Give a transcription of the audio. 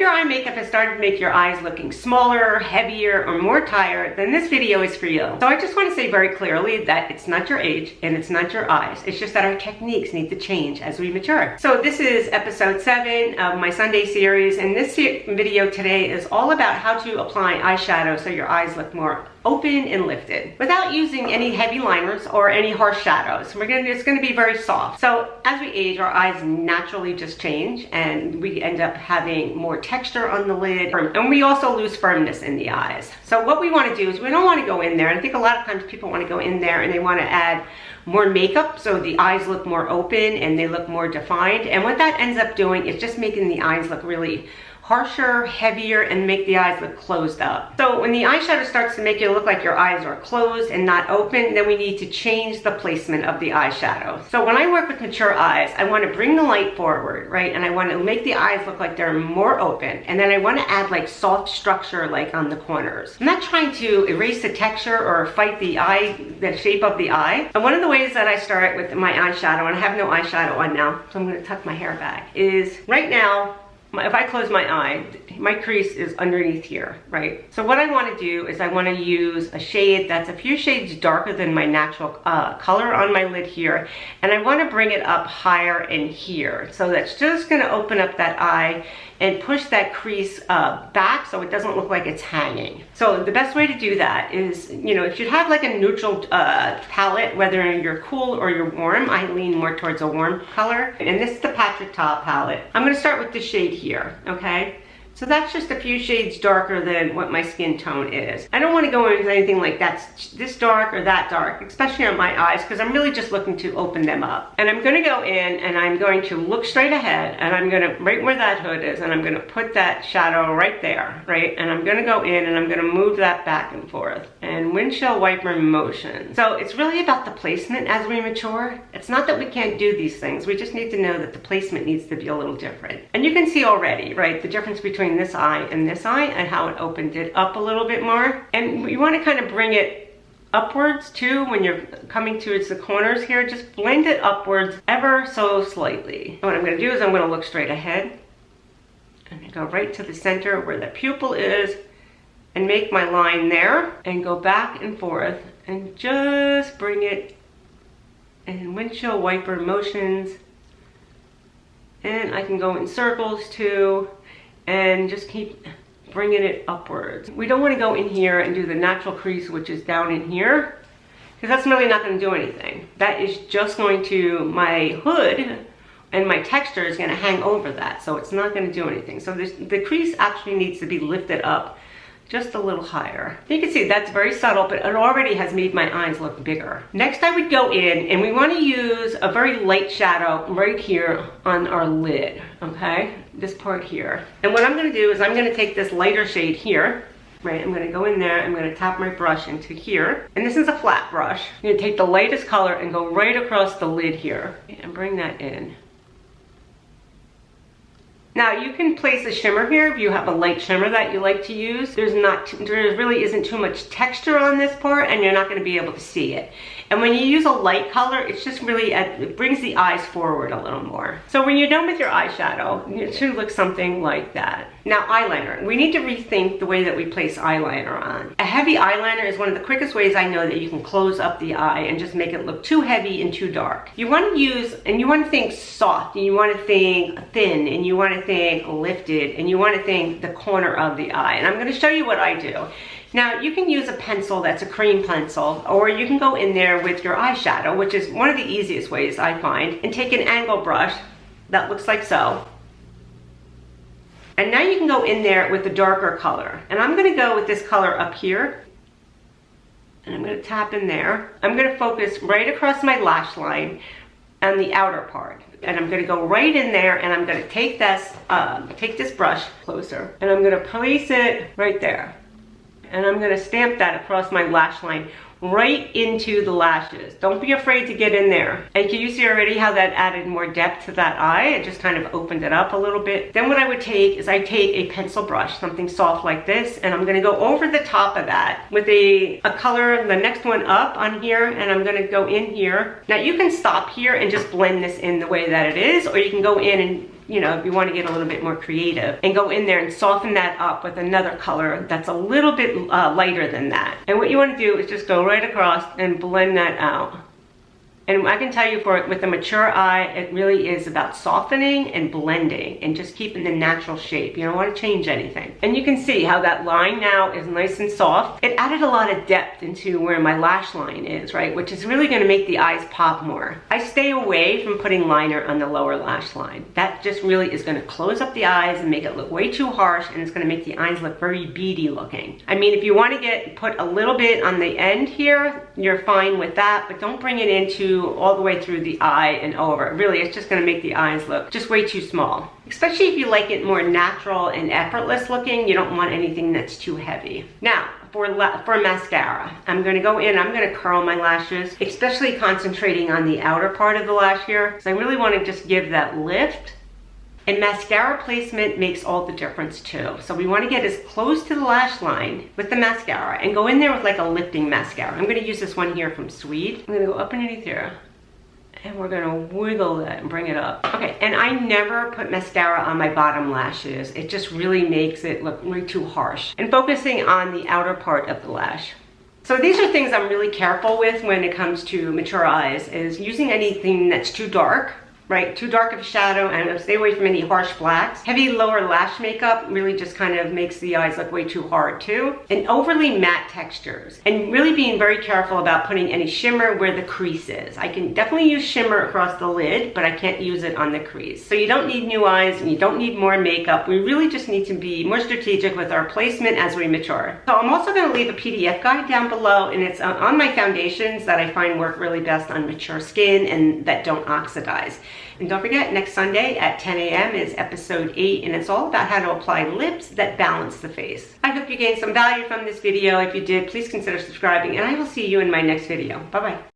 your eye makeup has started to make your eyes looking smaller, heavier, or more tired, then this video is for you. So I just want to say very clearly that it's not your age and it's not your eyes. It's just that our techniques need to change as we mature. So this is episode 7 of my Sunday series, and this video today is all about how to apply eyeshadow so your eyes look more open and lifted without using any heavy liners or any harsh shadows. It's going to be very soft. So as we age, our eyes naturally just change and we end up having more texture on the lid, and we also lose firmness in the eyes. So what we want to do is we don't want to go in there, and I think a lot of times people want to go in there and they want to add more makeup so the eyes look more open and they look more defined, and what that ends up doing is just making the eyes look really harsher, heavier, and make the eyes look closed up. So when the eyeshadow starts to make it look like your eyes are closed and not open, then we need to change the placement of the eyeshadow. So when I work with mature eyes, I want to bring the light forward, right? And I want to make the eyes look like they're more open. And then I want to add like soft structure like on the corners. I'm not trying to erase the texture or fight the shape of the eye. And one of the ways that I start with my eyeshadow, and I have no eyeshadow on now, so I'm going to tuck my hair back, is right now, if I close my eye, my crease is underneath here, right? So what I want to do is I want to use a shade that's a few shades darker than my natural color on my lid here, and I want to bring it up higher in here. So that's just going to open up that eye and push that crease back so it doesn't look like it's hanging. So the best way to do that is, if you have like a neutral palette, whether you're cool or you're warm, I lean more towards a warm color. And this is the Patrick Ta palette. I'm going to start with the shade here, okay? So that's just a few shades darker than what my skin tone is. I don't want to go into anything like that's this dark or that dark, especially on my eyes, because I'm really just looking to open them up. And I'm going to go in and I'm going to look straight ahead, and I'm going to, right where that hood is, and I'm going to put that shadow right there, right? And I'm going to go in and I'm going to move that back and forth. And windshield wiper motion. So it's really about the placement as we mature. It's not that we can't do these things. We just need to know that the placement needs to be a little different. And you can see already, right, the difference between this eye and how it opened it up a little bit more. And you want to kind of bring it upwards too when you're coming towards the corners here. Just blend it upwards ever so slightly. What I'm going to do is I'm going to look straight ahead and go right to the center where the pupil is and make my line there and go back and forth and just bring it in windshield wiper motions. And I can go in circles too, and just keep bringing it upwards. We don't want to go in here and do the natural crease, which is down in here, because that's really not going to do anything. That is just going to, my hood and my texture is going to hang over that, so it's not going to do anything. So the crease actually needs to be lifted up just a little higher. You can see that's very subtle, but it already has made my eyes look bigger. Next I would go in and we want to use a very light shadow right here on our lid, okay? This part here. And what I'm going to do is I'm going to take this lighter shade here, right? I'm going to go in there, I'm going to tap my brush into here. And this is a flat brush. I'm going to take the lightest color and go right across the lid here and bring that in. Now you can place a shimmer here if you have a light shimmer that you like to use. There really isn't too much texture on this part, and you're not going to be able to see it. And when you use a light color, it's just really, it brings the eyes forward a little more. So when you're done with your eyeshadow, it should look something like that. Now eyeliner, we need to rethink the way that we place eyeliner on. A heavy eyeliner is one of the quickest ways I know that you can close up the eye and just make it look too heavy and too dark. You want to use, and you want to think soft, and you want to think thin, and you want to think lifted, and you want to think the corner of the eye. And I'm going to show you what I do. Now you can use a pencil that's a cream pencil, or you can go in there with your eyeshadow, which is one of the easiest ways I find, and take an angle brush that looks like so. And now you can go in there with the darker color. And I'm going to go with this color up here. And I'm going to tap in there. I'm going to focus right across my lash line and the outer part. And I'm going to go right in there, and I'm going to take this brush closer, and I'm going to place it right there. And I'm going to stamp that across my lash line right into the lashes. Don't be afraid to get in there. And can you see already how that added more depth to that eye? It just kind of opened it up a little bit. Then what I would take is I take a pencil brush, something soft like this, and I'm going to go over the top of that with a color, the next one up on here, and I'm going to go in here. Now you can stop here and just blend this in the way that it is, or you can go in and you know, if you want to get a little bit more creative, and go in there and soften that up with another color that's a little bit lighter than that. And what you want to do is just go right across and blend that out. And I can tell you with a mature eye, it really is about softening and blending and just keeping the natural shape. You don't want to change anything. And you can see how that line now is nice and soft. It added a lot of depth into where my lash line is, right? Which is really going to make the eyes pop more. I stay away from putting liner on the lower lash line. That just really is going to close up the eyes and make it look way too harsh, and it's going to make the eyes look very beady looking. I mean, if you want to put a little bit on the end here, you're fine with that, but don't bring it into all the way through the eye and over. Really, it's just going to make the eyes look just way too small. Especially if you like it more natural and effortless looking, you don't want anything that's too heavy. Now, for mascara, I'm going to go in, I'm going to curl my lashes, especially concentrating on the outer part of the lash here, because I really want to just give that lift. And mascara placement makes all the difference too. So we want to get as close to the lash line with the mascara and go in there with like a lifting mascara. I'm going to use this one here from SWEED. I'm going to go up underneath here. And we're gonna wiggle that and bring it up. Okay, and I never put mascara on my bottom lashes. It just really makes it look way too harsh. And focusing on the outer part of the lash. So these are things I'm really careful with when it comes to mature eyes, is using anything that's too dark. Right, too dark of a shadow, and stay away from any harsh blacks. Heavy lower lash makeup really just kind of makes the eyes look way too hard too. And overly matte textures. And really being very careful about putting any shimmer where the crease is. I can definitely use shimmer across the lid, but I can't use it on the crease. So you don't need new eyes and you don't need more makeup. We really just need to be more strategic with our placement as we mature. So I'm also going to leave a PDF guide down below, and it's on my foundations that I find work really best on mature skin and that don't oxidize. And don't forget, next Sunday at 10 a.m. is episode 8, and it's all about how to apply lips that balance the face. I hope you gained some value from this video. If you did, please consider subscribing, and I will see you in my next video. Bye-bye.